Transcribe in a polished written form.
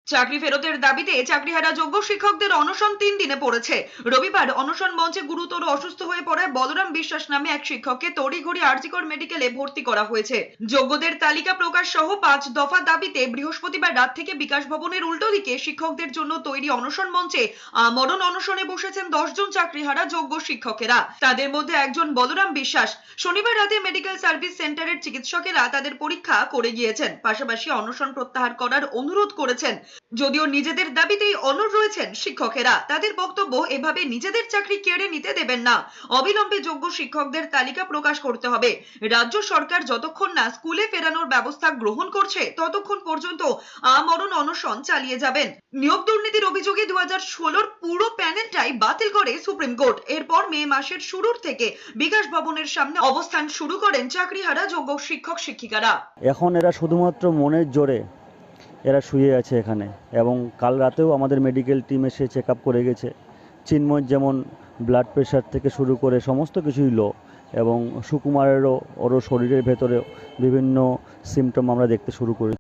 চাকরি ফেরতের দাবিতে চাকরিহারা যোগ্য শিক্ষকদের অনশন 3 দিনে পড়েছে। রবিবার অনশন মঞ্চে গুরুতর অসুস্থ হয়ে পড়ায় বলরাম বিশ্বাস নামে এক শিক্ষককে তড়িঘড়ি আরজিকর মেডিকেলে ভর্তি করা হয়েছে। যোগ্যদের তালিকা প্রকাশ সহ 5 দফা দাবিতে বৃহস্পতিবার রাত থেকে বিকাশ ভবনের উল্টো দিকে শিক্ষকদের জন্য তৈরি অনশন মঞ্চে আমরণ অনশনে বসেছেন 10 জন চাকরিহারা যোগ্য শিক্ষকেরা। তাদের মধ্যে একজন বলরাম বিশ্বাস। শনিবার রাতে মেডিকেল সার্ভিস সেন্টারের চিকিৎসকেরা তাদের পরীক্ষা করে গিয়েছেন, পাশাপাশি অনশন প্রত্যাহার করার অনুরোধ করেছেন। যদিও নিজেদের দাবিতেই অনড় রয়েছেন শিক্ষকেরা, তাদের বক্তব্য এভাবে নিজেদের চাকরি কেড়ে নিতে দেবেন না। অবিলম্বে যোগ্য শিক্ষকদের তালিকা প্রকাশ করতে হবে। রাজ্য সরকার যতক্ষণ না স্কুলে ফেরানোর ব্যবস্থা গ্রহণ করছে ততক্ষণ পর্যন্ত আমরণ অনশন চালিয়ে যাবেন। নিয়োগ দুর্নীতির অভিযোগে 2016 পুরো প্যানেলটাই বাতিল করে সুপ্রিম কোর্ট। এরপর মে মাসের শুরুর থেকে বিকাশ ভবনের সামনে অবস্থান শুরু করেন চাকরিহারা যোগ্য শিক্ষক শিক্ষিকারা। এখন এরা শুধুমাত্র মনের জোরে এরা শুয়ে আছে এখানে, এবং কাল রাতেও আমাদের মেডিকেল টিম এসে চেক আপ করে গেছে। চিন্ময় যেমন ব্লাড প্রেশার থেকে শুরু করে সমস্ত কিছুই লো, এবং সুকুমারেরও ওরও শরীরের ভেতরে বিভিন্ন সিমটম আমরা দেখতে শুরু করি।